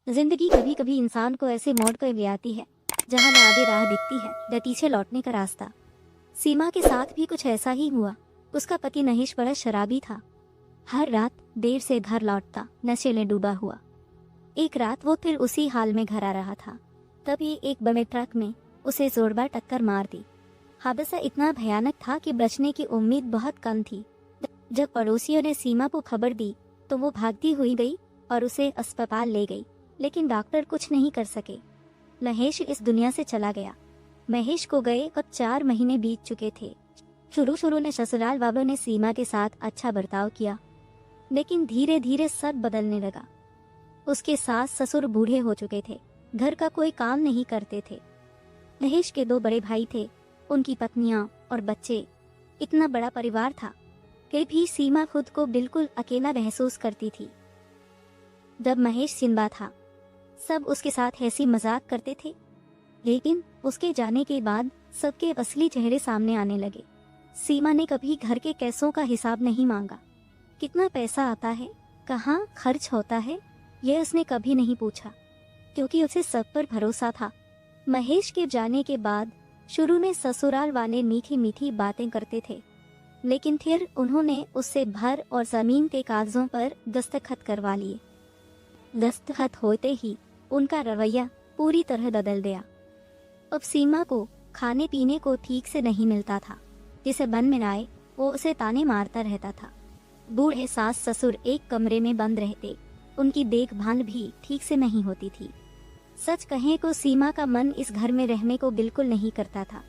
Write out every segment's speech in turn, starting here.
जिंदगी कभी कभी इंसान को ऐसे मोड़ कर ले आती है जहाँ न आगे राह दिखती है न पीछे लौटने का रास्ता। सीमा के साथ भी कुछ ऐसा ही हुआ। उसका पति महेश बड़ा शराबी था। हर रात देर से घर लौटता, नशे में डूबा हुआ। एक रात वो फिर उसी हाल में घर आ रहा था, तभी एक बड़े ट्रक में उसे जोरदार टक्कर मार दी। हादसा इतना भयानक था कि बचने की उम्मीद बहुत कम थी। जब पड़ोसियों ने सीमा को खबर दी तो वो भागती हुई गई और उसे अस्पताल ले गई, लेकिन डॉक्टर कुछ नहीं कर सके। महेश इस दुनिया से चला गया। महेश को गए अब 4 महीने बीत चुके थे। शुरू में ससुराल वालों ने सीमा के साथ अच्छा बर्ताव किया, लेकिन धीरे धीरे सब बदलने लगा। उसके सास ससुर बूढ़े हो चुके थे, घर का कोई काम नहीं करते थे। महेश के 2 बड़े भाई थे, उनकी पत्नियां और बच्चे। इतना बड़ा परिवार था, फिर भी सीमा खुद को बिल्कुल अकेला महसूस करती थी। जब महेश जिंदा था सब उसके साथ हंसी मजाक करते थे, लेकिन उसके जाने के बाद सबके असली चेहरे सामने आने लगे। सीमा ने कभी घर के कैसों का हिसाब नहीं मांगा। कितना पैसा आता है, कहाँ खर्च होता है, यह उसने कभी नहीं पूछा, क्योंकि उसे सब पर भरोसा था। महेश के जाने के बाद शुरू में ससुराल वाले मीठी मीठी बातें करते थे, लेकिन फिर उन्होंने उससे घर और जमीन के कागजों पर दस्तखत करवा लिए। दस्तखत होते ही उनका रवैया पूरी तरह बदल गया। अब सीमा को खाने पीने को ठीक से नहीं मिलता था। जिसे मन में आए वो उसे ताने मारता रहता था। बूढ़े सास ससुर एक कमरे में बंद रहते, उनकी देखभाल भी ठीक से नहीं होती थी। सच कहें तो सीमा का मन इस घर में रहने को बिल्कुल नहीं करता था।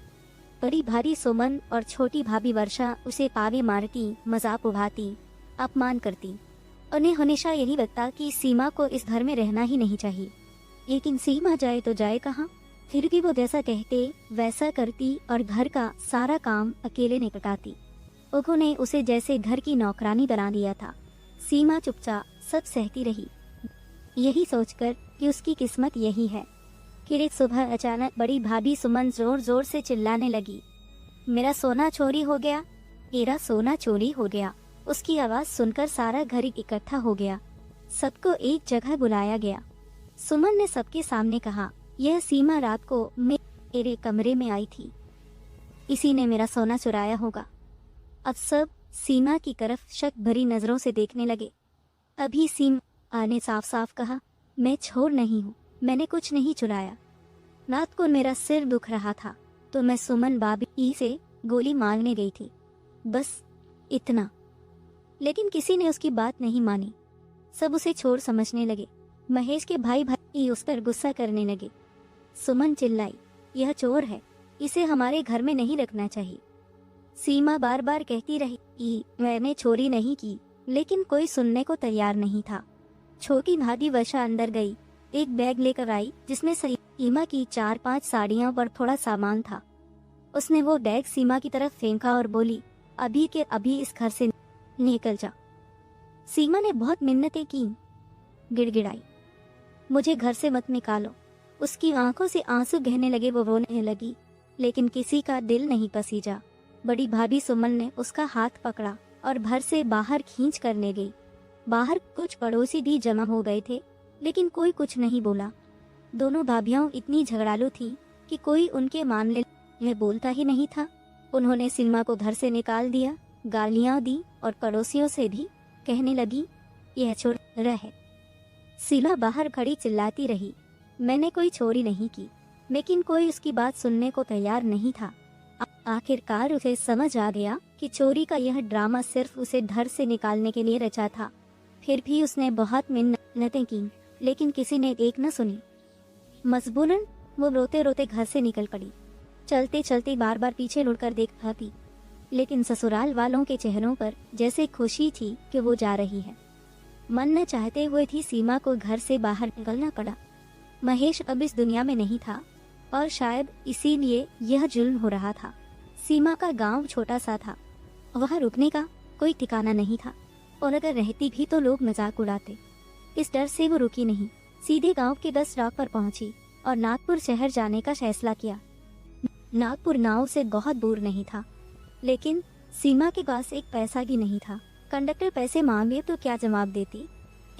बड़ी भारी सुमन और छोटी भाभी वर्षा उसे पावे मारती, मजाक उड़ाती, अपमान करती। उन्हें हमेशा यही लगता कि सीमा को इस घर में रहना ही नहीं चाहिए। लेकिन सीमा जाए तो जाए कहाँ। फिर भी वो जैसा कहते वैसा करती और घर का सारा काम अकेले निपटाती। उन्होंने उसे जैसे घर की नौकरानी बना दिया था। सीमा चुपचाप सब सहती रही, यही सोचकर कि उसकी किस्मत यही है। फिर एक सुबह अचानक बड़ी भाभी सुमन जोर जोर से चिल्लाने लगी, मेरा सोना चोरी हो गया, मेरा सोना चोरी हो गया। उसकी आवाज सुनकर सारा घर इकट्ठा हो गया। सबको एक जगह बुलाया गया। सुमन ने सबके सामने कहा, यह सीमा रात को मेरे कमरे में आई थी, इसी ने मेरा सोना चुराया होगा। अब सब सीमा की तरफ शक भरी नजरों से देखने लगे। अभी सीमा ने साफ साफ कहा, मैं चोर नहीं हूँ, मैंने कुछ नहीं चुराया। रात को मेरा सिर दुख रहा था तो मैं सुमन भाभी से गोली मारने गई थी, बस इतना। लेकिन किसी ने उसकी बात नहीं मानी। सब उसे चोर समझने लगे। महेश के भाई उस पर गुस्सा करने लगे। सुमन चिल्लाई, यह चोर है, इसे हमारे घर में नहीं रखना चाहिए। सीमा बार बार कहती रही, मैंने चोरी नहीं की, लेकिन कोई सुनने को तैयार नहीं था। छोटी भाभी वर्षा अंदर गई, एक बैग लेकर आई जिसमें सीमा की 4-5 साड़ियां और थोड़ा सामान था। उसने वो बैग सीमा की तरफ फेंका और बोली, अभी के अभी इस घर से निकल जा। सीमा ने बहुत मिन्नतें की, गिड़गिड़ाई, मुझे घर से मत निकालो। उसकी आंखों से आंसू बहने लगे, वो रोने लगी, लेकिन किसी का दिल नहीं पसीजा। बड़ी भाभी सुमन ने उसका हाथ पकड़ा और घर से बाहर खींच कर ले गई। बाहर कुछ पड़ोसी भी जमा हो गए थे, लेकिन कोई कुछ नहीं बोला। दोनों भाभियां इतनी झगड़ालू थी कि कोई उनके मामले में बोलता ही नहीं था। उन्होंने सीमा को घर से निकाल दिया, गालियां दी और पड़ोसियों से भी कहने लगी, यह चोर है। सीमा बाहर खड़ी चिल्लाती रही, मैंने कोई चोरी नहीं की, लेकिन कोई उसकी बात सुनने को तैयार नहीं था। आखिरकार उसे समझ आ गया कि चोरी का यह ड्रामा सिर्फ उसे घर से निकालने के लिए रचा था। फिर भी उसने बहुत मिन्नतें की, लेकिन किसी ने एक न सुनी। मजबूरन वो रोते रोते घर से निकल पड़ी। चलते चलते बार बार पीछे मुड़कर देखा थी, लेकिन ससुराल वालों के चेहरों पर जैसे खुशी थी कि वो जा रही है। मन न चाहते हुए भी सीमा को घर से बाहर निकलना पड़ा। महेश अब इस दुनिया में नहीं था और शायद इसीलिए यह जुल्म हो रहा था। सीमा का गांव छोटा सा था, वहाँ रुकने का कोई ठिकाना नहीं था, और अगर रहती भी तो लोग मजाक उड़ाते। इस डर से वो रुकी नहीं, सीधे गांव के बस स्टॉप पर पहुंची और नागपुर शहर जाने का फैसला किया। नागपुर नाव से बहुत दूर नहीं था, लेकिन सीमा के पास एक पैसा भी नहीं था। कंडक्टर पैसे मांगे तो क्या जवाब देती,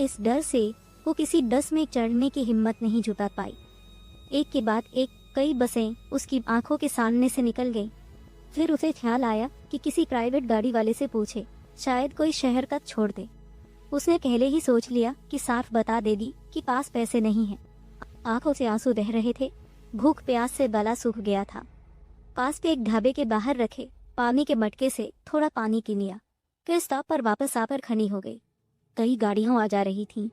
इस डर से वो किसी बस में चढ़ने की हिम्मत नहीं जुटा पाई। एक के बाद एक कई बसें उसकी आंखों के सामने से निकल गईं। फिर उसे ख्याल आया कि किसी प्राइवेट गाड़ी वाले से पूछे, शायद कोई शहर का छोड़ दे। उसने पहले ही सोच लिया कि साफ बता देगी कि पास पैसे नहीं हैं। आंखों से आंसू बह रहे थे, भूख प्यास से गला सूख गया था। पास पे एक ढाबे के बाहर रखे पानी के मटके से थोड़ा पानी पी लिया, फिर स्टॉप पर वापस आकर खड़ी हो गई। कई गाड़ियां आ जा रही थीं।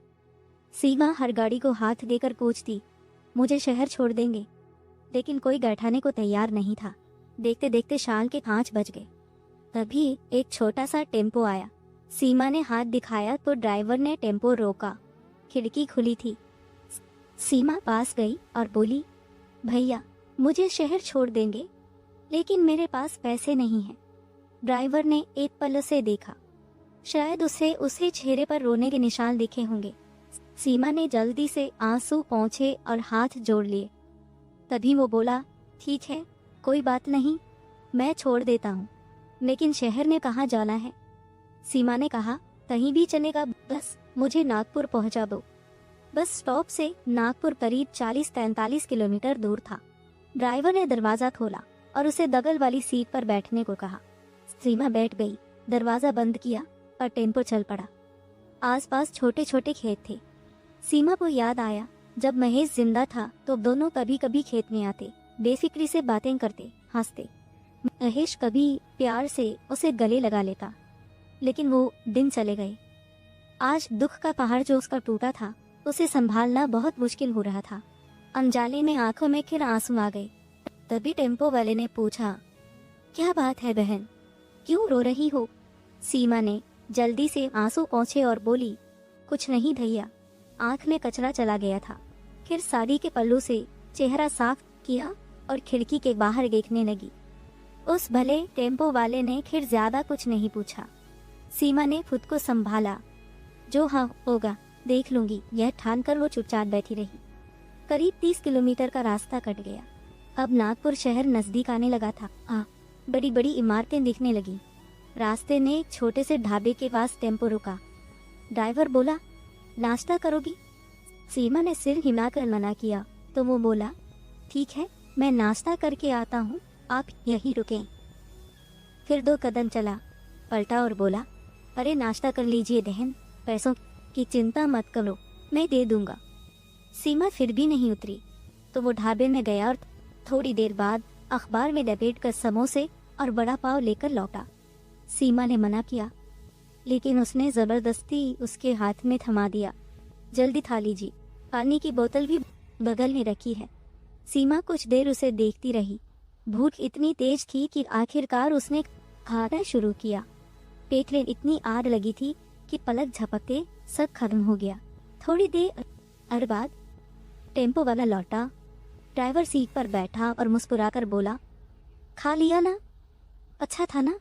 सीमा हर गाड़ी को हाथ देकर पूछती, मुझे शहर छोड़ देंगे? लेकिन कोई बैठाने को तैयार नहीं था। देखते देखते शाम के 5 बज गए। तभी एक छोटा सा टेम्पो आया। सीमा ने हाथ दिखाया तो ड्राइवर ने टेम्पो रोका। खिड़की खुली थी। सीमा पास गई और बोली, भैया मुझे शहर छोड़ देंगे, लेकिन मेरे पास पैसे नहीं हैं। ड्राइवर ने एक पल से देखा, शायद उसे चेहरे पर रोने के निशान दिखे होंगे। सीमा ने जल्दी से आंसू पोंछे और हाथ जोड़ लिए। तभी वो बोला, ठीक है, कोई बात नहीं, मैं छोड़ देता हूँ, लेकिन शहर में कहाँ जाना है? सीमा ने कहा, कहीं भी चलेगा, बस मुझे नागपुर पहुँचा दो। बस स्टॉप से नागपुर करीब 40-43 किलोमीटर दूर था। ड्राइवर ने दरवाजा खोला और उसे बगल वाली सीट पर बैठने को कहा। सीमा बैठ गई। दरवाजा बंद किया और टेम्पो चल पड़ा। आसपास छोटे छोटे खेत थे। सीमा को याद आया, जब महेश जिंदा था तो दोनों कभी कभी खेत में आते, बेफिक्री से बातें करते, हंसते। महेश कभी प्यार से उसे गले लगा लेता, लेकिन वो दिन चले गए। आज दुख का पहाड़ जो उसका टूटा था, उसे संभालना बहुत मुश्किल हो रहा था। अनजाने में आंखों में फिर आंसू आ गए। तभी टेम्पो वाले ने पूछा, क्या बात है बहन, क्यों रो रही हो? सीमा ने जल्दी से आंसू पोंछे और बोली, कुछ नहीं भैया, आंख में कचरा चला गया था। फिर साड़ी के पल्लू से चेहरा साफ किया और खिड़की के बाहर देखने लगी। उस भले टेम्पो वाले ने फिर ज्यादा कुछ नहीं पूछा। सीमा ने खुद को संभाला, जो हाँ होगा देख लूंगी, यह ठानकर वो चुपचाप बैठी रही। करीब 30 किलोमीटर का रास्ता कट गया। अब नागपुर शहर नजदीक आने लगा था। बड़ी बड़ी इमारतें दिखने लगी। रास्ते में एक छोटे से ढाबे के पास टेम्पो रुका। ड्राइवर बोला, नाश्ता करोगी? सीमा ने सिर हिलाकर मना किया तो वो बोला, ठीक है, मैं नाश्ता करके आता हूँ, आप यहीं रुकें। फिर 2 कदम चला, पलटा और बोला, अरे नाश्ता कर लीजिए बहन, पैसों की चिंता मत करो, मैं दे दूंगा। सीमा फिर भी नहीं उतरी तो वो ढाबे में गया और थोड़ी देर बाद अखबार में लपेट कर समोसे और बड़ा पाव लेकर लौटा। सीमा ने मना किया, लेकिन उसने जबरदस्ती उसके हाथ में थमा दिया। जल्दी खा लीजिए, पानी की बोतल भी बगल में रखी है। सीमा कुछ देर उसे देखती रही। भूख इतनी तेज थी कि आखिरकार उसने खाना शुरू किया। पेट में इतनी आग लगी थी कि पलक झपकते सब खत्म हो गया। थोड़ी देर बाद टेम्पो वाला लौटा। ड्राइवर सीट पर बैठा और मुस्कुराकर बोला, खा लिया ना? अच्छा था ना?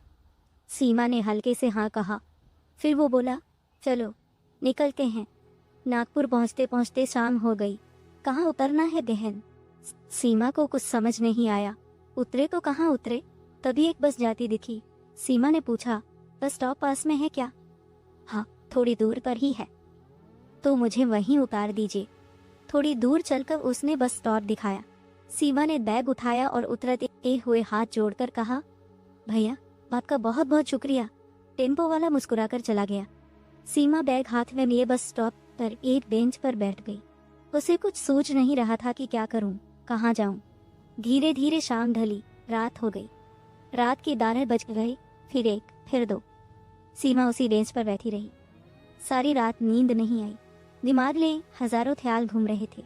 सीमा ने हल्के से हाँ कहा। फिर वो बोला, चलो निकलते हैं। नागपुर पहुँचते पहुँचते शाम हो गई। कहाँ उतरना है बहन? सीमा को कुछ समझ नहीं आया। उतरे तो कहाँ उतरे? तभी एक बस जाती दिखी। सीमा ने पूछा, बस स्टॉप पास में है क्या? हाँ, थोड़ी दूर पर ही है। तो मुझे वहीं उतार दीजिए। थोड़ी दूर चलकर उसने बस स्टॉप दिखाया। सीमा ने बैग उठाया और उतरते हुए हाथ जोड़कर कहा, भैया आपका बहुत बहुत शुक्रिया। टेम्पो वाला मुस्कुराकर चला गया। सीमा बैग हाथ में लिए बस स्टॉप पर एक बेंच पर बैठ गई। उसे कुछ सूझ नहीं रहा था कि क्या करूं, कहाँ जाऊं। धीरे धीरे शाम ढली, रात हो गई। रात के 12 बज गए, फिर 1, फिर 2। सीमा उसी बेंच पर बैठी रही। सारी रात नींद नहीं आई। दिमाग में हजारों ख्याल घूम रहे थे।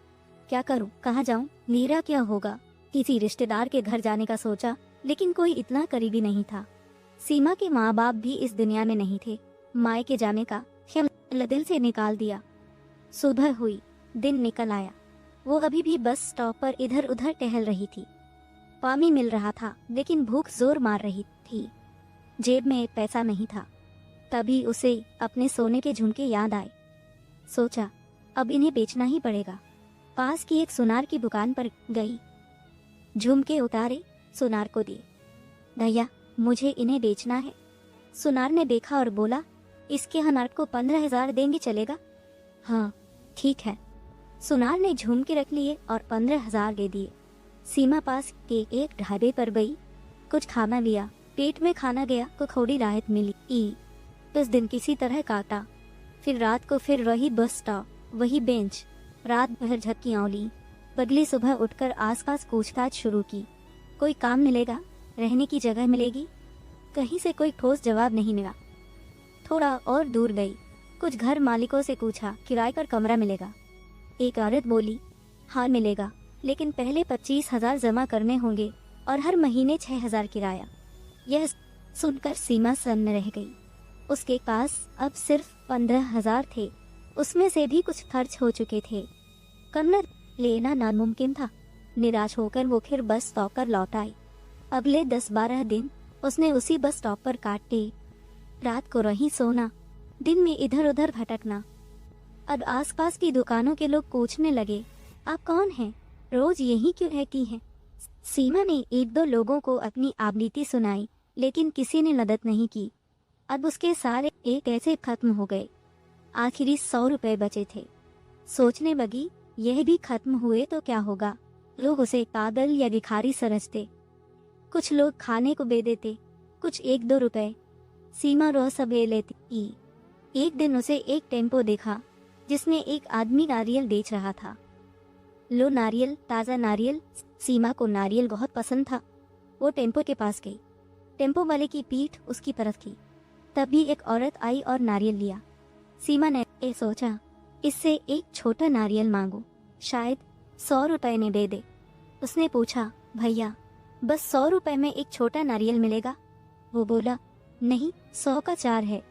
क्या करूं, कहाँ जाऊं, मेरा क्या होगा? किसी रिश्तेदार के घर जाने का सोचा, लेकिन कोई इतना करीबी नहीं था। सीमा के माँ बाप भी इस दुनिया में नहीं थे। मायके जाने का ख्याल दिल से निकाल दिया। सुबह हुई, दिन निकल आया। वो अभी भी बस स्टॉप पर इधर उधर टहल रही थी। पानी मिल रहा था, लेकिन भूख जोर मार रही थी। जेब में पैसा नहीं था। तभी उसे अपने सोने के झुमके याद आए। सोचा, अब इन्हें बेचना ही पड़ेगा। पास की एक सुनार की दुकान पर गई। झुमके उतारे, सुनार को दिए। भैया मुझे इन्हें बेचना है। सुनार ने देखा और बोला, इसके हनार को 15,000 देंगे, चलेगा? हाँ ठीक है। सुनार ने झूम के रख लिए और 15,000 दे दिए। सीमा पास के एक ढाबे पर गई, कुछ खाना लिया, पेट में खाना गया तो थोड़ी राहत मिली। उस दिन किसी तरह काटा। फिर रात को फिर वही बस स्टॉप, वही बेंच, रात भर झक्कियाँ ली। अगली सुबह उठकर आसपास पूछताछ शुरू की। कोई काम मिलेगा, रहने की जगह मिलेगी? कहीं से कोई ठोस जवाब नहीं मिला। थोड़ा और दूर गई, कुछ घर मालिकों से पूछा किराए पर कमरा मिलेगा। एक औरत बोली हाँ मिलेगा, लेकिन पहले 25,000 जमा करने होंगे और हर महीने 6,000 किराया। यह सुनकर सीमा सन्न रह गई। उसके पास अब सिर्फ 15,000 थे, उसमें से भी कुछ खर्च हो चुके थे। कमरा लेना नामुमकिन था। निराश होकर वो फिर बस स्टॉप पर लौट आई। अगले 10-12 दिन उसने उसी बस स्टॉप पर काटे। रात को रही सोना, दिन में इधर उधर भटकना। अब आसपास की दुकानों के लोग पूछने लगे आप कौन हैं, रोज यही क्यों रहती हैं? सीमा ने 1-2 लोगों को अपनी आवलिती सुनाई, लेकिन किसी ने मदद नहीं की। अब उसके सारे एक ऐसे खत्म हो गए। आखिरी 100 रुपए बचे थे। सोचने लगी यह भी खत्म हुए तो क्या होगा। लोग उसे पागल या भिखारी समझते। कुछ लोग खाने को दे देते, कुछ 1-2 रुपए। सीमा रोज सब ले लेती। एक दिन उसे एक टेम्पो देखा जिसमें एक आदमी नारियल बेच रहा था। लो नारियल, ताज़ा नारियल। सीमा को नारियल बहुत पसंद था। वो टेम्पो के पास गई। टेम्पो वाले की पीठ उसकी तरफ थी। तभी एक औरत आई और नारियल लिया। सीमा ने सोचा इससे एक छोटा नारियल मांगो, शायद 100 रुपए में दे दे। उसने पूछा भैया बस 100 रुपए में एक छोटा नारियल मिलेगा? वो बोला नहीं, 100 का 4 है,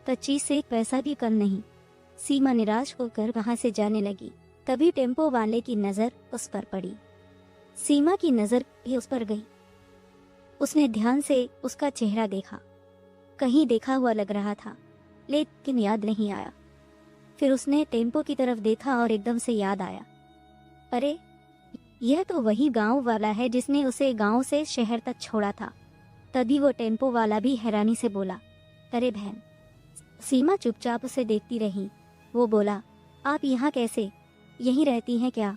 25 से एक पैसा भी कम नहीं। सीमा निराश होकर वहां से जाने लगी। तभी टेम्पो वाले की नजर उस पर पड़ी। सीमा की नजर भी उस पर गई। उसने ध्यान से उसका चेहरा देखा। कहीं देखा हुआ लग रहा था, लेकिन याद नहीं आया। फिर उसने टेम्पो की तरफ देखा और एकदम से याद आया, अरे यह तो वही गांव वाला है जिसने उसे गांव से शहर तक छोड़ा था। तभी वो टेम्पो वाला भी हैरानी से बोला अरे बहन। सीमा चुपचाप उसे देखती रही। वो बोला आप यहाँ कैसे, यहीं रहती हैं क्या?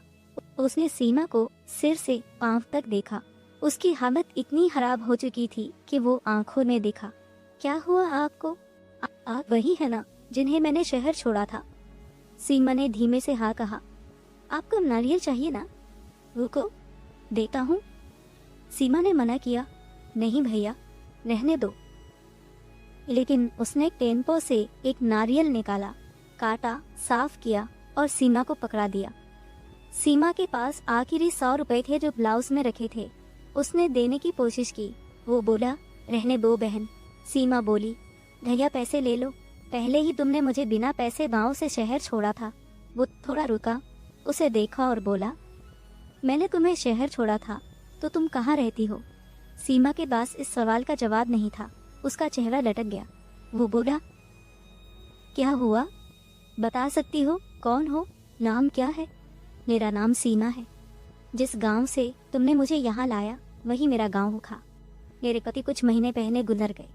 उसने सीमा को सिर से पांव तक देखा। उसकी हालत इतनी खराब हो चुकी थी कि वो आंखों में देखा। क्या हुआ आपको? आप वही है ना जिन्हें मैंने शहर छोड़ा था? सीमा ने धीमे से हाँ कहा। आपको नारियल चाहिए ना? रुको देता हूँ। सीमा ने मना किया, नहीं भैया रहने दो। लेकिन उसने टेम्पो से एक नारियल निकाला, काटा, साफ किया और सीमा को पकड़ा दिया। सीमा के पास आखिरी 100 रुपए थे जो ब्लाउज में रखे थे। उसने देने की कोशिश की। वो बोला रहने दो बहन। सीमा बोली भैया पैसे ले लो, पहले ही तुमने मुझे बिना पैसे गांव से शहर छोड़ा था। वो थोड़ा रुका, उसे देखा और बोला मैंने तुम्हें शहर छोड़ा था तो तुम कहाँ रहती हो? सीमा के पास इस सवाल का जवाब नहीं था। उसका चेहरा लटक गया। वो बोला क्या हुआ, बता सकती हो कौन हो, नाम क्या है? मेरा नाम सीमा है। जिस गांव से तुमने मुझे यहाँ लाया वही मेरा गांव था। मेरे पति कुछ महीने पहले गुजर गए।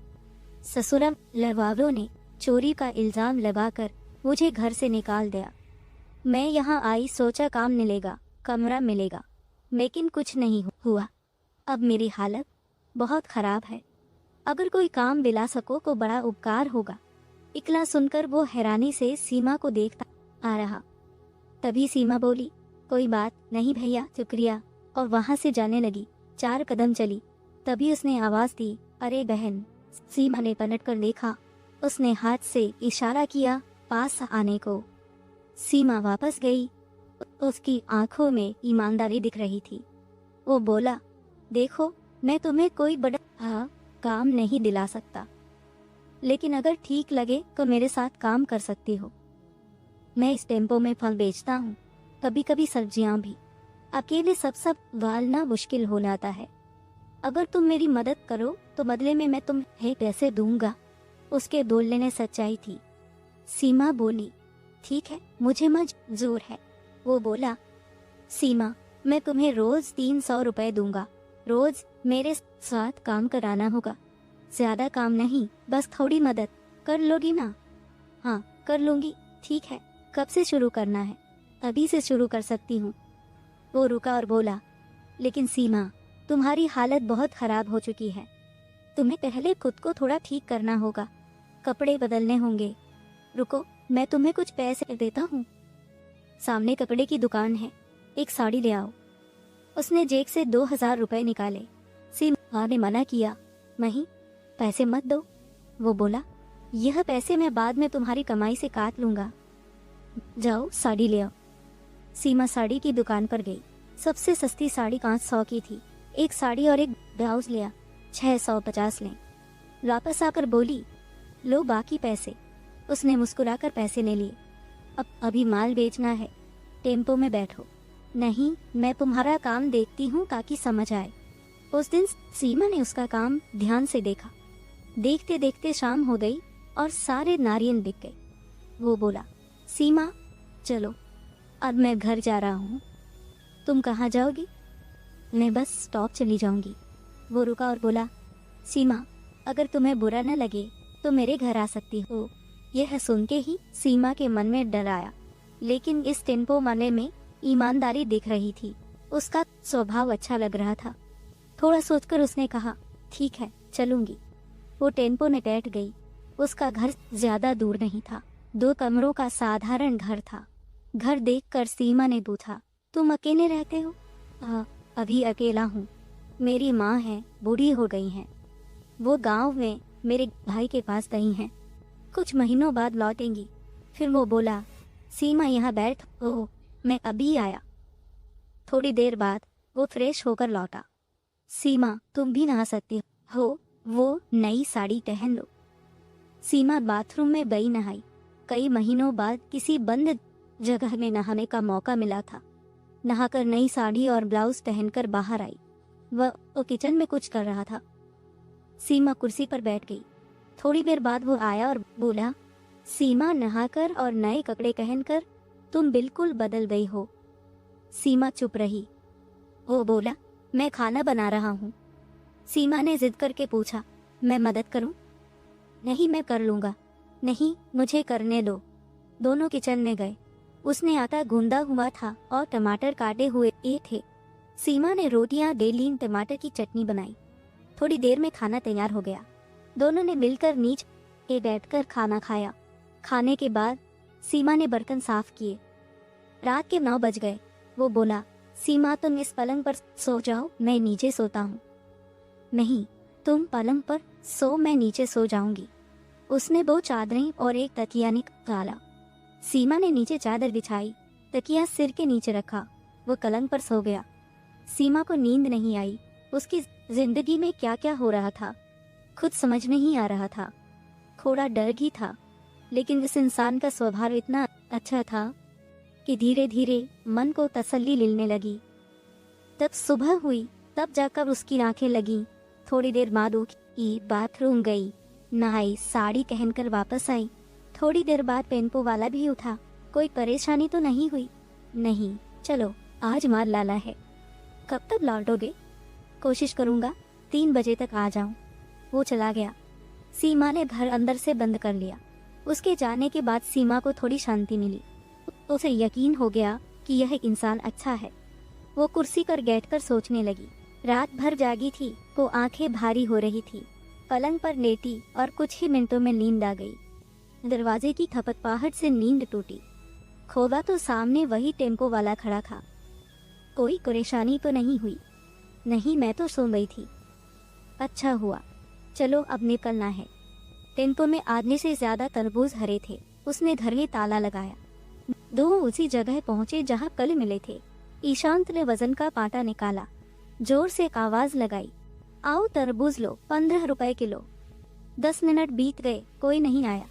ससुराल वालों ने चोरी का इल्जाम लगाकर मुझे घर से निकाल दिया। मैं यहाँ आई, सोचा काम मिलेगा, कमरा मिलेगा, लेकिन कुछ नहीं हुआ। अब मेरी हालत बहुत खराब है। अगर कोई काम दिला सको तो बड़ा उपकार होगा। इकला सुनकर वो हैरानी से सीमा को देखता आ रहा। तभी सीमा बोली कोई बात नहीं भैया, शुक्रिया, और वहां से जाने लगी। 4 कदम चली, तभी उसने आवाज दी अरे बहन। सीमा ने पलट कर देखा। उसने हाथ से इशारा किया पास आने को। सीमा वापस गई। उसकी आंखों में ईमानदारी दिख रही थी। वो बोला देखो मैं तुम्हें कोई बड़ा काम नहीं दिला सकता, लेकिन अगर ठीक लगे तो मेरे साथ काम कर सकती हो। मैं इस टेम्पो में फल बेचता हूँ, कभी कभी सब्जियाँ भी। अकेले सब वालना मुश्किल हो जाता है। अगर तुम मेरी मदद करो तो बदले में मैं तुम्हें पैसे दूंगा। उसके बोलने में सच्चाई थी। सीमा बोली ठीक है, मुझे मंजूर है। वो बोला सीमा मैं तुम्हें रोज 300 रुपए दूंगा। रोज मेरे साथ काम कराना होगा, ज्यादा काम नहीं, बस थोड़ी मदद कर लोगी ना? हाँ कर लूंगी। ठीक है, कब से शुरू करना है? अभी से शुरू कर सकती हूँ। वो रुका और बोला, लेकिन सीमा, तुम्हारी हालत बहुत खराब हो चुकी है। तुम्हें पहले खुद को थोड़ा ठीक करना होगा, कपड़े बदलने होंगे। रुको, मैं तुम्हें कुछ पैसे देता हूँ। सामने कपड़े की दुकान है, एक साड़ी ले आओ। उसने जेब से 2000 रुपए निकाले। सीमा ने मना किया, नहीं, पैसे मत दो। वो बोला, यह पैसे मैं बाद में तुम्हारी कमाई से काट लूंगा। जाओ साड़ी ले आओ। सीमा साड़ी की दुकान पर गई। सबसे सस्ती साड़ी 500 की थी। एक साड़ी और एक ब्लाउज लिया, 650 लें। वापस आकर बोली, लो बाकी पैसे। उसने मुस्कुराकर पैसे ले लिए। अब अभी माल बेचना है, टेम्पो में बैठो। नहीं, मैं तुम्हारा काम देखती हूँ ताकि समझ आए। उस दिन सीमा ने उसका काम ध्यान से देखा। देखते देखते शाम हो गई और सारे नारियल बिक गए। वो बोला, सीमा चलो, अब मैं घर जा रहा हूँ। तुम कहाँ जाओगी? मैं बस स्टॉप चली जाऊंगी। वो रुका और बोला, सीमा, अगर तुम्हें बुरा न लगे तो मेरे घर आ सकती हो। यह सुन के ही सीमा के मन में डर आया, लेकिन इस टेम्पो वाले में ईमानदारी दिख रही थी। उसका स्वभाव अच्छा लग रहा था। थोड़ा सोचकर उसने कहा, ठीक है, चलूंगी। वो टेम्पो में बैठ गई। उसका घर ज्यादा दूर नहीं था, 2 कमरों का साधारण घर था। घर देखकर सीमा ने पूछा, तुम अकेले रहते हो? अभी अकेला हूँ। मेरी माँ है, बूढ़ी हो गई हैं। वो गांव में मेरे भाई के पास गई हैं। कुछ महीनों बाद लौटेंगी। फिर वो बोला, सीमा यहाँ बैठ, ओह मैं अभी आया। थोड़ी देर बाद वो फ्रेश होकर लौटा। सीमा, तुम भी नहा सकती हो, वो नई साड़ी पहन लो। सीमा बाथरूम में गई, नहाई। कई महीनों बाद किसी बंद जगह में नहाने का मौका मिला था। नहाकर नई साड़ी और ब्लाउज पहनकर बाहर आई। वह किचन में कुछ कर रहा था। सीमा कुर्सी पर बैठ गई। थोड़ी देर बाद वो आया और बोला, सीमा, नहाकर और नए कपड़े पहनकर तुम बिल्कुल बदल गई हो। सीमा चुप रही। वो बोला, मैं खाना बना रहा हूँ। सीमा ने जिद करके पूछा, मैं मदद करूं? नहीं, मैं कर लूंगा। नहीं, मुझे करने दो। दोनों किचन में गए। उसने आटा गूंदा हुआ था और टमाटर काटे हुए थे। सीमा ने रोटियां बेलीन टमाटर की चटनी बनाई। थोड़ी देर में खाना तैयार हो गया। दोनों ने मिलकर नीचे बैठकर खाना खाया। खाने के बाद सीमा ने बर्तन साफ किए। रात के 9 बज गए। वो बोला, सीमा, तुम इस पलंग पर सो जाओ, मैं नीचे सोता हूँ। नहीं, तुम पलंग पर सो, मैं नीचे सो जाऊंगी। उसने 2 चादरें और एक तकिया निकाला। सीमा ने नीचे चादर बिछाई, तकिया सिर के नीचे रखा। वो पलंग पर सो गया। सीमा को नींद नहीं आई। उसकी जिंदगी में क्या क्या हो रहा था खुद समझ नहीं आ रहा था। थोड़ा डर भी था, लेकिन इस इंसान का स्वभाव इतना अच्छा था कि धीरे धीरे मन को तसल्ली मिलने लगी। तब सुबह हुई, तब जाकर उसकी आंखें लगी। थोड़ी देर बाद उठी, बाथरूम गई, नहाई, साड़ी पहनकर वापस आई। थोड़ी देर बाद टेम्पो वाला भी उठा। कोई परेशानी तो नहीं हुई? नहीं। चलो, आज मार लाला है। कब तक लौटोगे? कोशिश करूंगा 3 बजे तक आ जाऊं। वो चला गया। सीमा ने घर अंदर से बंद कर लिया। उसके जाने के बाद सीमा को थोड़ी शांति मिली। उसे यकीन हो गया कि यह इंसान अच्छा है। वो कुर्सी पर बैठकर सोचने लगी। रात भर जागी थी, वो आंखें भारी हो रही थी। पलंग पर लेटी और कुछ ही मिनटों में नींद आ गई। दरवाजे की खपतपाहट से नींद टूटी। खोला तो सामने वही टेम्पो वाला खड़ा था। कोई परेशानी तो नहीं हुई? नहीं, मैं तो सो गई थी। अच्छा हुआ, चलो अब निकलना है। टेम्पो में आधे से ज्यादा तरबूज हरे थे। उसने घर में ताला लगाया। दोनों उसी जगह पहुंचे जहां कल मिले थे। ईशांत ने वजन का पाटा निकाला, जोर से एक आवाज लगाई, आओ तरबूज लो, 15 रुपए किलो। 10 मिनट बीत गए, कोई नहीं आया।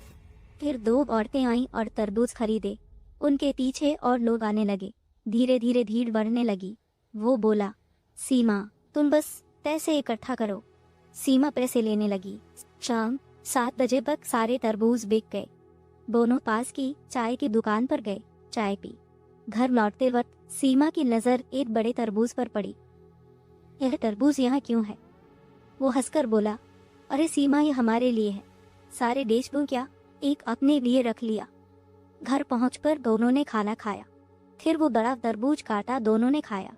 फिर 2 औरतें आईं और तरबूज खरीदे। उनके पीछे और लोग आने लगे। धीरे धीरे भीड़ बढ़ने लगी। वो बोला, सीमा, तुम बस पैसे इकट्ठा करो। सीमा पैसे लेने लगी। शाम 7 बजे तक सारे तरबूज बिक गए। दोनों पास की चाय की दुकान पर गए, चाय पी। घर लौटते वक्त सीमा की नजर एक बड़े तरबूज पर पड़ी। यह तरबूज यहाँ क्यों है? वो हंसकर बोला, अरे सीमा, ये हमारे लिए है। सारे बेच दूं क्या? एक अपने लिए रख लिया। घर पहुंचकर दोनों ने खाना खाया। फिर वो बड़ा तरबूज काटा, दोनों ने खाया।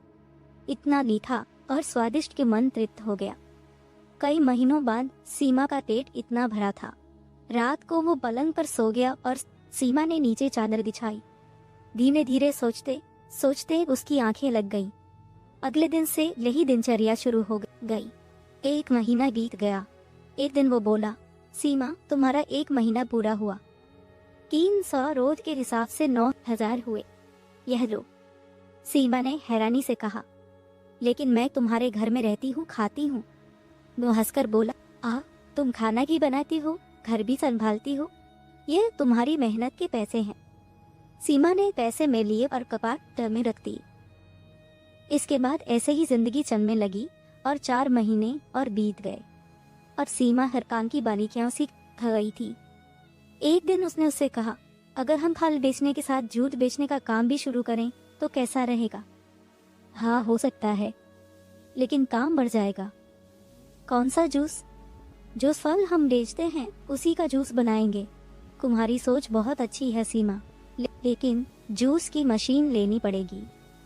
इतना मीठा और स्वादिष्ट कि मन तृप्त हो गया। कई महीनों बाद सीमा का पेट इतना भरा था। रात को वो पलंग पर सो गया और सीमा ने नीचे चादर बिछाई। धीरे धीरे सोचते सोचते उसकी आंखें लग गईं। अगले दिन से यही दिनचर्या शुरू हो गई। 1 महीना बीत गया। एक दिन वो बोला, सीमा तुम्हारा 1 महीना पूरा हुआ। 300 रोज के हिसाब से 9000 हुए। यह लो। सीमा ने हैरानी से कहा, लेकिन मैं तुम्हारे घर में रहती हूँ, खाती हूँ। वो हंसकर बोला, तुम खाना भी बनाती हो, घर भी संभालती हो, ये तुम्हारी मेहनत के पैसे हैं। सीमा ने पैसे में लिए और कपाट में रख दिए। इसके बाद ऐसे ही जिंदगी चलने लगी और 4 महीने और बीत गए और सीमा हर काम की बारीकियों सीख गई थी। एक दिन उसने उससे कहा, अगर हम फल बेचने के साथ जूट बेचने का काम भी शुरू करें तो कैसा रहेगा? हाँ, हो सकता है, लेकिन काम बढ़ जाएगा। कौन सा जूस? जो फल हम बेचते हैं उसी का जूस बनाएंगे। तुम्हारी सोच बहुत अच्छी है सीमा, लेकिन जूस की मशीन लेनी पड़ेगी।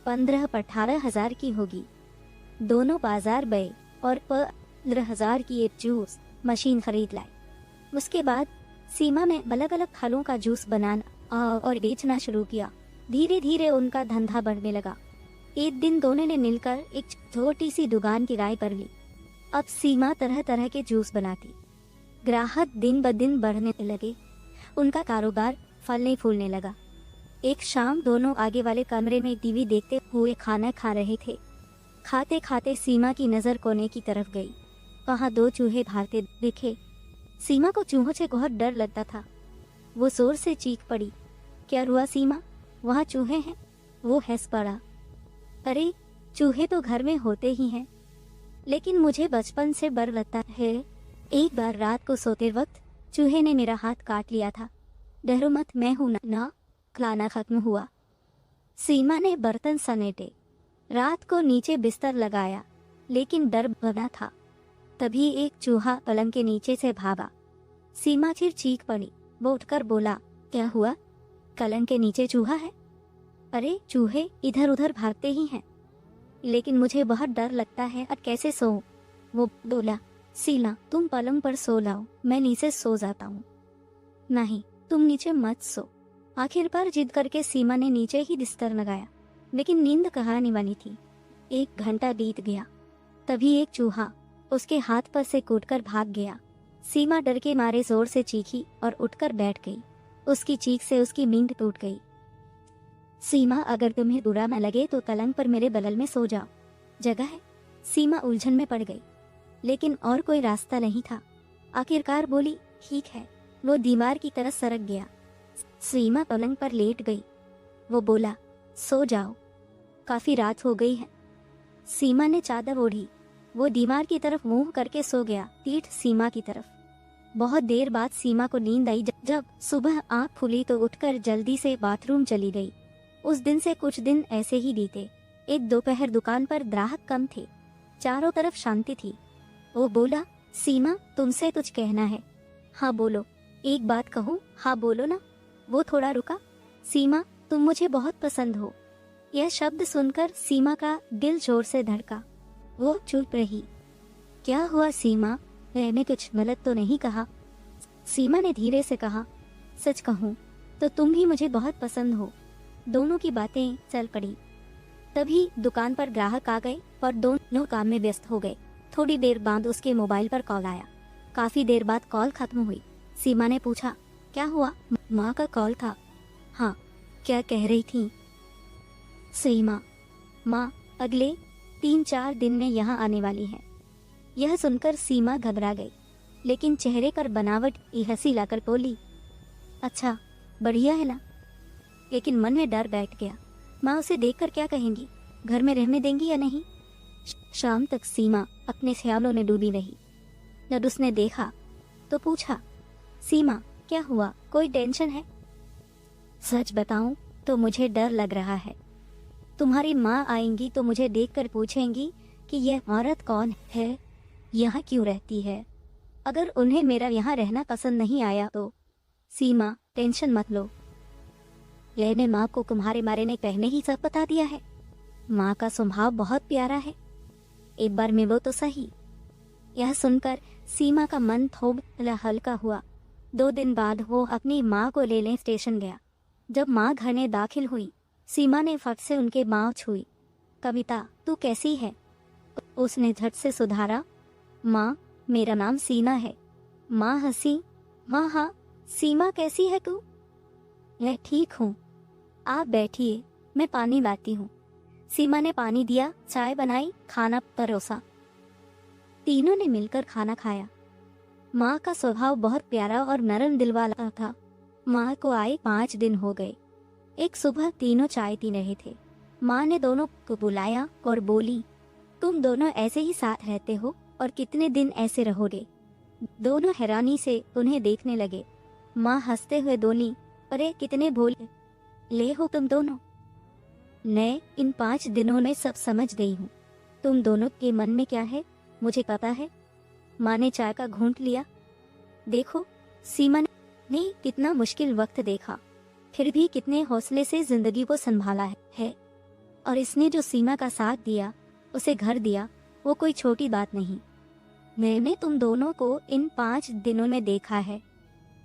15-18 हजार की होगी। दोनों बाजार गए और 15,000 की एक जूस मशीन खरीद लाए। उसके बाद सीमा ने अलग अलग फलों का जूस बनाना और बेचना शुरू किया। धीरे धीरे उनका धंधा बढ़ने लगा। एक दिन दोनों ने मिलकर एक छोटी सी दुकान किराए पर ली। अब सीमा तरह तरह के जूस बनाती। ग्राहक दिन ब दिन बढ़ने लगे। उनका कारोबार फलने फूलने लगा। एक शाम दोनों आगे वाले कमरे में टीवी देखते हुए खाना खा रहे थे। खाते खाते सीमा की नजर कोने की तरफ गई। वहाँ 2 चूहे भागते दिखे। सीमा को चूहों से बहुत डर लगता था। वो जोर से चीख पड़ी, क्या हुआ सीमा? वहाँ चूहे हैं? वो हंस पड़ा, अरे चूहे तो घर में होते ही हैं, लेकिन मुझे बचपन से डर लगता है। एक बार रात को सोते वक्त चूहे ने मेरा हाथ काट लिया था। डरो मत, मैं हूं ना। खाना खत्म हुआ। सीमा ने बर्तन समेटे, रात को नीचे बिस्तर लगाया, लेकिन डर बना था। तभी एक चूहा पलंग के नीचे से भागा। सीमा फिर चीख पड़ी। वो उठकर बोला, क्या हुआ? पलंग के नीचे चूहा है? अरे चूहे इधर उधर भागते ही हैं, लेकिन मुझे बहुत डर लगता है और कैसे सोऊं? वो बोला, सीमा तुम पलंग पर सो लाओ, मैं नीचे सो जाता हूँ। नहीं, तुम नीचे मत सो। आखिर पर जिद करके सीमा ने नीचे ही बिस्तर लगाया, लेकिन नींद कहाँ नहीं बनी थी। 1 घंटा बीत गया। तभी एक चूहा उसके हाथ पर से कूदकर भाग गया। सीमा डर के मारे जोर से चीखी और उठकर बैठ गई। उसकी चीख से उसकी नींद टूट गई। सीमा, अगर तुम्हें बुरा न लगे तो पलंग पर मेरे बगल में सो जाओ, जगह है। सीमा उलझन में पड़ गई, लेकिन और कोई रास्ता नहीं था। आखिरकार बोली, ठीक है। वो दीवार की तरफ सरक गया। सीमा पलंग पर लेट गई। वो बोला, सो जाओ, काफी रात हो गई है। सीमा ने चादर ओढ़ी। वो दीवार की तरफ मुंह करके सो गया, पीठ सीमा की तरफ। बहुत देर बाद सीमा को नींद आई। जब सुबह आंख खुली तो उठकर जल्दी से बाथरूम चली गई। उस दिन से कुछ दिन ऐसे ही बीते। एक दोपहर दुकान पर ग्राहक कम थे, चारों तरफ शांति थी। वो बोला, सीमा तुमसे कुछ कहना है। हाँ बोलो। एक बात कहूँ? हाँ बोलो ना। वो थोड़ा रुका। सीमा तुम मुझे बहुत पसंद हो। यह शब्द सुनकर सीमा का दिल जोर से धड़का। वो चुप रही। क्या हुआ सीमा, मैंने कुछ गलत तो नहीं कहा? सीमा ने धीरे से कहा, सच कहूँ तो तुम भी मुझे बहुत पसंद हो। दोनों की बातें चल पड़ी। तभी दुकान पर ग्राहक आ गए और दोनों काम में व्यस्त हो गए। थोड़ी देर बाद उसके मोबाइल पर कॉल आया। काफी देर बाद कॉल खत्म हुई। सीमा ने पूछा, क्या हुआ? माँ का कॉल था। हाँ, क्या कह रही थी? सीमा, माँ अगले 3-4 दिन में यहाँ आने वाली है। यह सुनकर सीमा घबरा गई, लेकिन चेहरे पर बनावट हंसी लाकर बोली, अच्छा बढ़िया है ना। लेकिन मन में डर बैठ गया, माँ उसे देखकर क्या कहेंगी, घर में रहने देंगी या नहीं। शाम तक सीमा अपने ख्यालों में डूबी रही। जब उसने देखा तो पूछा, सीमा क्या हुआ, कोई टेंशन है? सच बताऊं तो मुझे डर लग रहा है। तुम्हारी माँ आएंगी तो मुझे देखकर पूछेंगी कि यह औरत कौन है, यहाँ क्यों रहती है। अगर उन्हें मेरा यहाँ रहना पसंद नहीं आया तो। सीमा टेंशन मत लो, मैंने माँ को तुम्हारे बारे में पहले ही सब बता दिया है। माँ का स्वभाव बहुत प्यारा है, एक बार मिलो तो सही। यह सुनकर सीमा का मन थोड़ा हल्का हुआ। 2 दिन बाद वो अपनी माँ को लेने स्टेशन गया। जब माँ घर में दाखिल हुई, सीमा ने फट से उनके बाँह छुई। कविता, तू कैसी है? उसने झट से सुधारा। माँ, मेरा नाम सीमा है। माँ हंसी। माँ, हाँ सीमा, कैसी है तू? मैं ठीक हूँ, आप बैठिए, मैं पानी लाती हूँ। सीमा ने पानी दिया, चाय बनाई, खाना परोसा। तीनों ने मिलकर खाना खाया। माँ का स्वभाव बहुत प्यारा और नरम दिल वाला था। माँ को आए 5 दिन हो गए। एक सुबह तीनों चाय पी रहे थे। माँ ने दोनों को बुलाया और बोली, तुम दोनों ऐसे ही साथ रहते हो और कितने दिन ऐसे रहोगे? दोनों हैरानी से उन्हें देखने लगे। माँ हंसते हुए बोली, अरे कितने भोले ले हो तुम दोनों। मैं इन 5 दिनों में सब समझ गई हूँ। तुम दोनों के मन में क्या है मुझे पता है। माँ ने चाय का घूंट लिया। देखो, सीमा ने कितना मुश्किल वक्त देखा, फिर भी कितने हौसले से जिंदगी को संभाला है। और इसने जो सीमा का साथ दिया, उसे घर दिया, वो कोई छोटी बात नहीं। मैंने तुम दोनों को इन 5 दिनों में देखा है।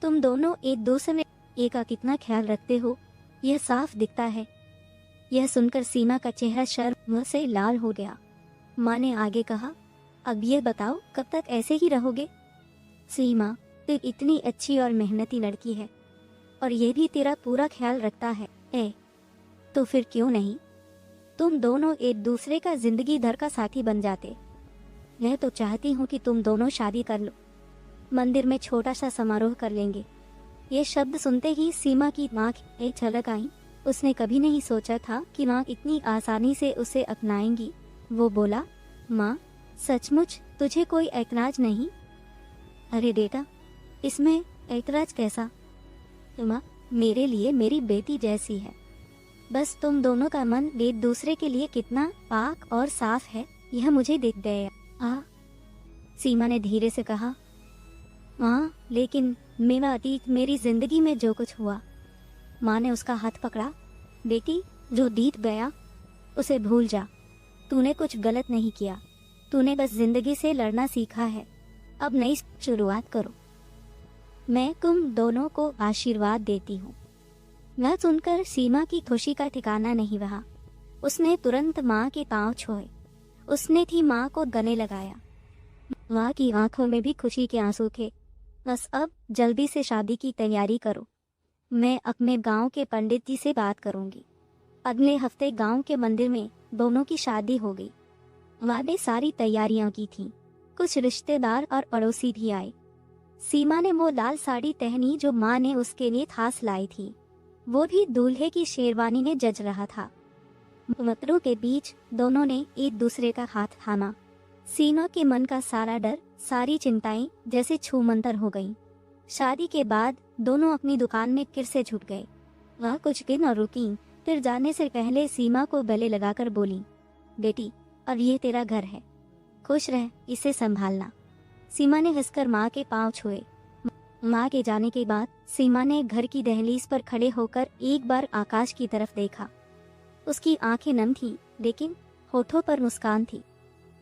तुम दोनों एक दूसरे का कितना ख्याल रखते हो, यह साफ दिखता है। यह सुनकर सीमा का चेहरा शर्म से लाल हो गया। माँ ने आगे कहा, अब ये बताओ कब तक ऐसे ही रहोगे? सीमा, तू इतनी अच्छी और मेहनती लड़की है और ये भी तेरा पूरा ख्याल रखता है, तो फिर क्यों नहीं तुम दोनों एक दूसरे का जिंदगी भर का साथी बन जाते। मैं तो चाहती हूँ कि तुम दोनों शादी कर लो। मंदिर में छोटा सा समारोह कर लेंगे। ये शब्द सुनते ही सीमा की आँख एक झलक आई। उसने कभी नहीं सोचा था कि माँ इतनी आसानी से उसे अपनाएंगी। वो बोला, माँ सचमुच तुझे कोई ऐतराज नहीं? अरे बेटा, इसमें ऐतराज कैसा? माँ मेरे लिए मेरी बेटी जैसी है। बस तुम दोनों का मन एक दूसरे के लिए कितना पाक और साफ है, यह मुझे दिख गया। सीमा ने धीरे से कहा, माँ लेकिन मेरा अतीत, मेरी जिंदगी में जो कुछ हुआ। माँ ने उसका हाथ पकड़ा। बेटी, जो बीत गया उसे भूल जा। तूने कुछ गलत नहीं किया, तूने बस जिंदगी से लड़ना सीखा है। अब नई शुरुआत करो। मैं तुम दोनों को आशीर्वाद देती हूँ। वह सुनकर सीमा की खुशी का ठिकाना नहीं रहा। उसने तुरंत माँ के पांव छुए। उसने थी माँ को गले लगाया। माँ की आंखों में भी खुशी के आंसू थे। बस अब जल्दी से शादी की तैयारी करो। मैं अपने गांव के पंडित जी से बात करूंगी। अगले हफ्ते गांव के मंदिर में दोनों की शादी हो गई। वह ने सारी तैयारियां की थी। कुछ रिश्तेदार और पड़ोसी भी आए। सीमा ने वो लाल साड़ी पहनी जो माँ ने उसके लिए खास लाई थी। वो भी दूल्हे की शेरवानी में जज रहा था। मित्रों के बीच दोनों ने एक दूसरे का हाथ थामा। सीमा के मन का सारा डर, सारी चिंताएं जैसे छूमंतर हो गईं। शादी के बाद दोनों अपनी दुकान में फिर से जुट गए। वह कुछ दिन और रुकी, फिर जाने से पहले सीमा को गले लगाकर बोली, बेटी अब ये तेरा घर है, खुश रह, इसे संभालना। सीमा ने हंसकर माँ के पांव छुए। माँ के जाने के बाद सीमा ने घर की दहलीज पर खड़े होकर एक बार आकाश की तरफ देखा। उसकी आंखें नम थीं, लेकिन होठों पर मुस्कान थी।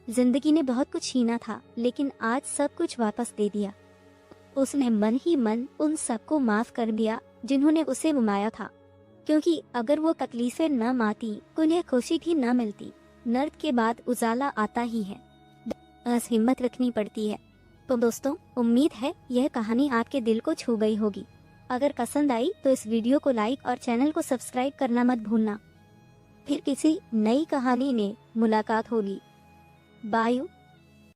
जिंदगी ने बहुत कुछ छीना था, लेकिन आज सब कुछ वापस दे दिया। उसने मन ही मन उन सबको माफ कर दिया जिन्होंने उसे रुलाया था, क्योंकि अगर वो तकलीफें न माती तो उन्हें खुशी भी न मिलती। नर्क के बाद उजाला आता ही है, बस हिम्मत रखनी पड़ती है। तो दोस्तों, उम्मीद है यह कहानी आपके दिल को छू गई होगी। अगर पसंद आई तो इस वीडियो को लाइक और चैनल को सब्सक्राइब करना मत भूलना। फिर किसी नई कहानी में मुलाकात होगी। बाय।